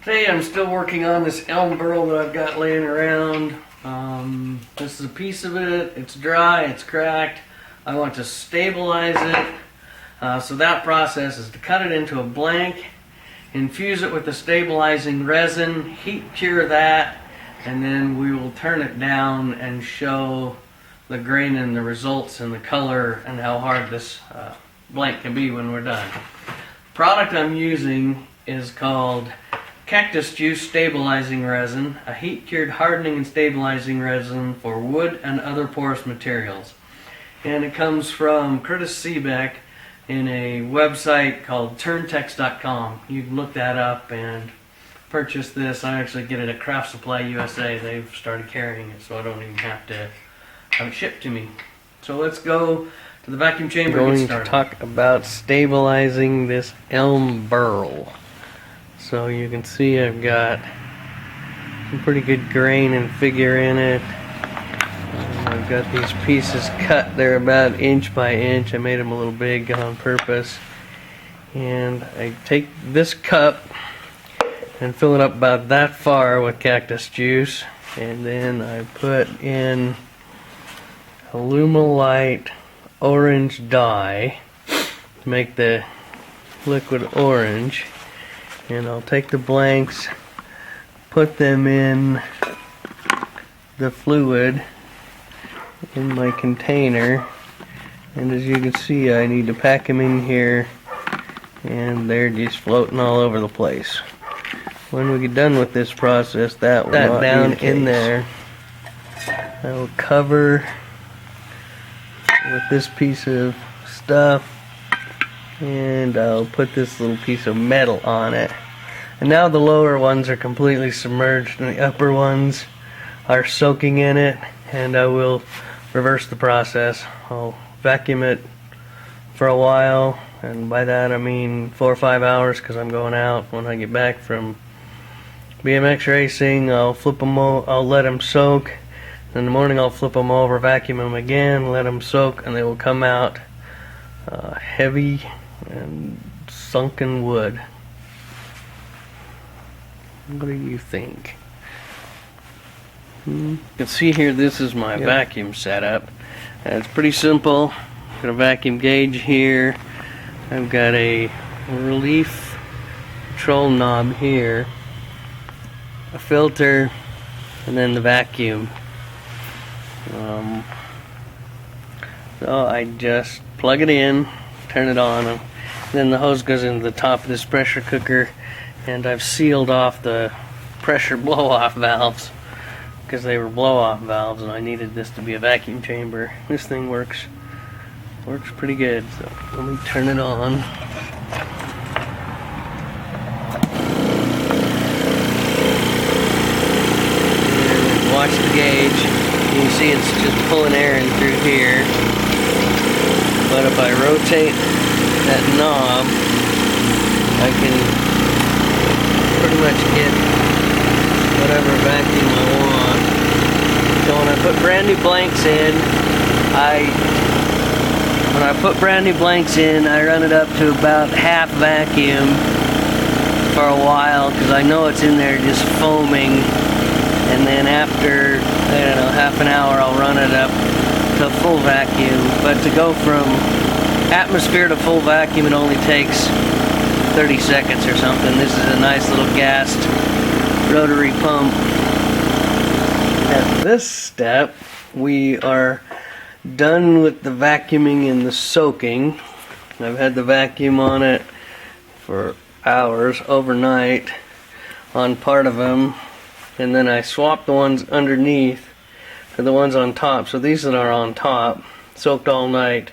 Today I'm still working on this Elm Burl that I've got laying around. This is a piece of it. It's dry, it's cracked. I want to stabilize it. So that process is to cut it into a blank, infuse it with the stabilizing resin, heat cure that, and then we will turn it down and show the grain and the results and the color and how hard this blank can be when we're done. The product I'm using is called Cactus Juice Stabilizing Resin, a heat-cured hardening and stabilizing resin for wood and other porous materials. And it comes from Curtis Seebeck in a website called turntex.com. You can look that up and purchase this. I actually get it at Craft Supply USA. They've started carrying it, so I don't even have to have it shipped to me. So let's go to the vacuum chamber and get started. I'm going to talk about stabilizing this Elm Burl. So you can see I've got some pretty good grain and figure in it. I've got these pieces cut. They're about inch by inch. I made them a little big on purpose. And I take this cup and fill it up about that far with Cactus Juice. And then I put in Alumilite orange dye to make the liquid orange. And I'll take the blanks, put them in the fluid in my container, and as you can see I need to pack them in here, and they're just floating all over the place. When we get done with this process, that will not down be the in there. I will cover with this piece of stuff, and I'll put this little piece of metal on it. And now the lower ones are completely submerged and the upper ones are soaking in it, and I will reverse the process. I'll vacuum it for a while, and by that I mean 4 or 5 hours, because I'm going out. When I get back from BMX racing, I'll flip them I'll let them soak. In the morning I'll flip them over, vacuum them again, let them soak, and they will come out heavy and sunken wood. What do you think? You can see here, this is my vacuum setup. It's pretty simple. Got a vacuum gauge here. I've got a relief control knob here, a filter, and then the vacuum. So I just plug it in, turn it on, and then the hose goes into the top of this pressure cooker, and I've sealed off the pressure blow-off valves because they were blow-off valves, and I needed this to be a vacuum chamber. This thing works pretty good. So let me turn it on. And watch the gauge. You can see it's just pulling air in through here. But if I rotate that knob, I can pretty much get whatever vacuum I want. So when I put brand new blanks in, I run it up to about half vacuum for a while, because I know it's in there just foaming. And then after, I don't know, half an hour, I'll run it up to full vacuum. But to go from atmosphere to full vacuum, it only takes 30 seconds or something. This is a nice little gassed rotary pump. At this step, we are done with the vacuuming and the soaking. I've had the vacuum on it for hours, overnight, on part of them. And then I swapped the ones underneath for the ones on top. So these that are on top soaked all night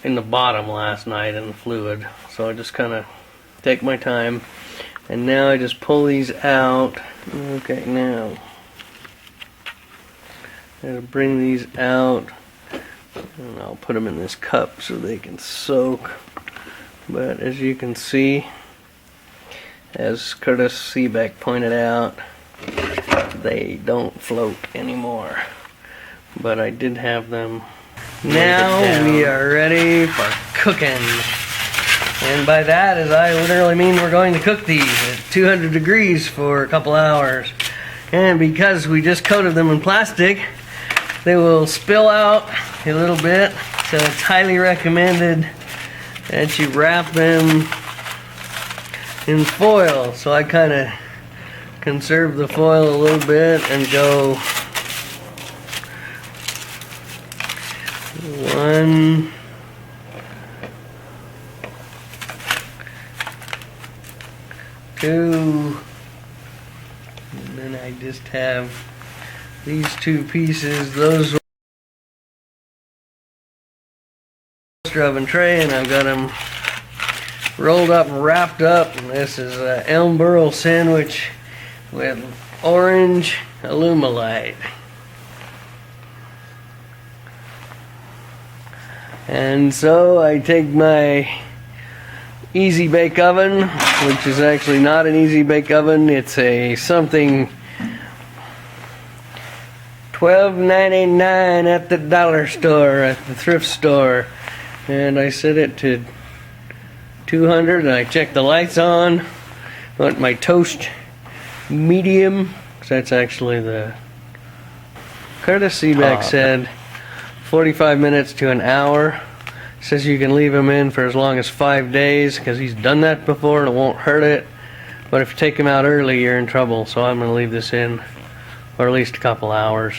in the bottom last night in the fluid. So I just kind of take my time, and now I just pull these out. Okay, now I'm going to bring these out, and I'll put them in this cup so they can soak. But as you can see, as Curtis Seebeck pointed out, they don't float anymore. But I did have them. Now we are ready for cooking. And by that, as I literally mean we're going to cook these at 200 degrees for a couple hours. And because we just coated them in plastic, they will spill out a little bit. So it's highly recommended that you wrap them in foil. So I kind of conserve the foil a little bit and go 1, 2, and then I just have these 2 pieces. Those were oven tray, and I've got them rolled up and wrapped up. And this is an Elm Burl sandwich with orange Alumilite. And so I take my easy bake oven, which is actually not an easy bake oven. It's a something $12.99 at the dollar store, at the thrift store. And I set it to 200 and I check the lights on. I want my toast medium, because that's actually the courtesy back said 45 minutes to an hour. Says you can leave them in for as long as 5 days, because he's done that before and it won't hurt it. But if you take them out early, you're in trouble. So I'm going to leave this in for at least a couple hours.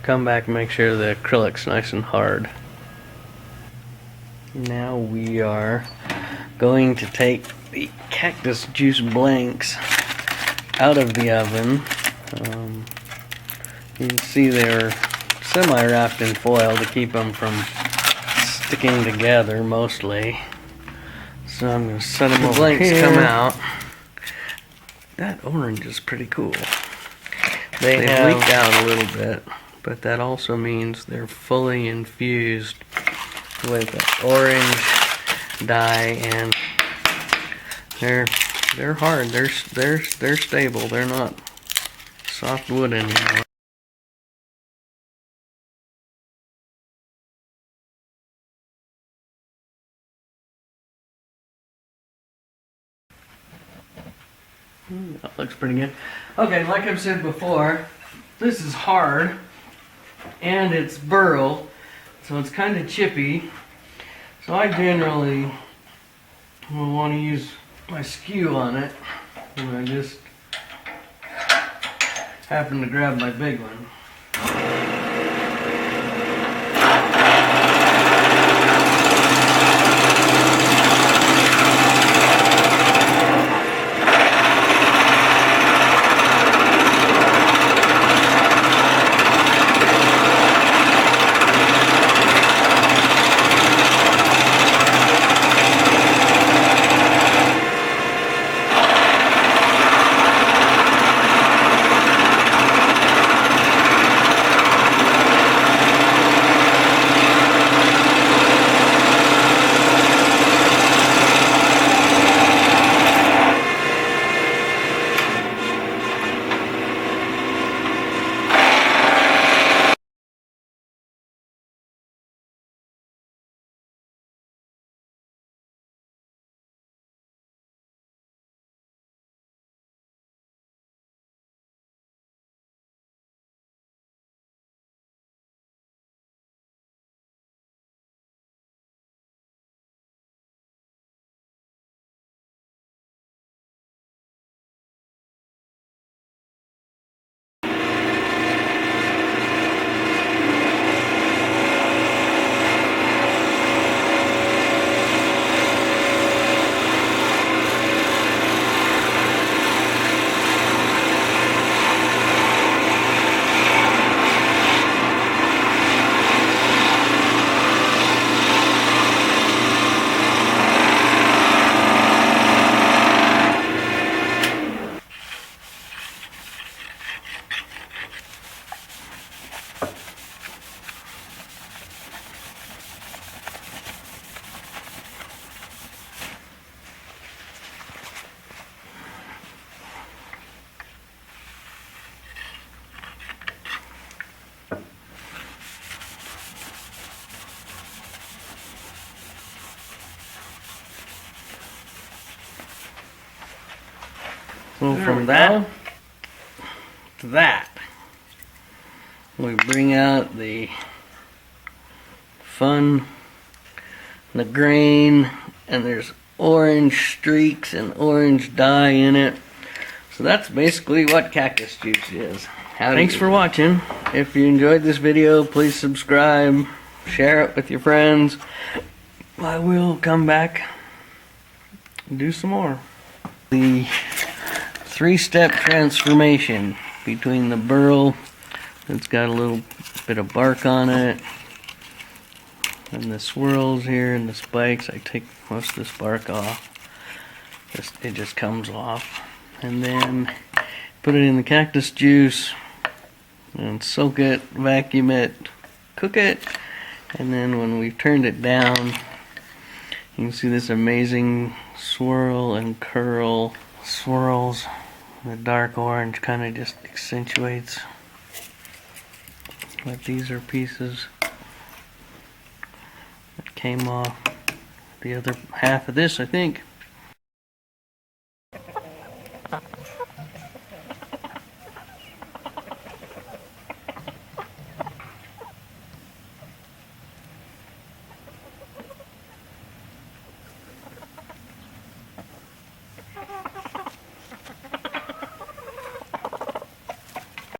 Come back and make sure the acrylic's nice and hard. Now we are going to take the Cactus Juice blanks out of the oven. You can see they're semi-wrapped in foil to keep them from sticking together mostly. So I'm going to set them over blanks here. Come out. That orange is pretty cool. They've leaked out a little bit, but that also means they're fully infused with orange dye, and they're hard. They're stable. They're not soft wood anymore. That looks pretty good. Okay, like I've said before, this is hard and it's burl, so it's kind of chippy. So I generally will want to use my skew on it, and I just happen to grab my big one. So from that to that, we bring out the fun, the grain, and there's orange streaks and orange dye in it. So that's basically what Cactus Juice is. Thanks for watching. If you enjoyed this video, please subscribe, share it with your friends. I will come back and do some more. The 3-step transformation between the burl, it's got a little bit of bark on it, and the swirls here and the spikes. I take most of this bark off. It just comes off. And then put it in the cactus juice and soak it, vacuum it, cook it, and then when we've turned it down, you can see this amazing swirl and curl. Swirls, the dark orange kind of just accentuates. But these are pieces that came off the other half of this, I think.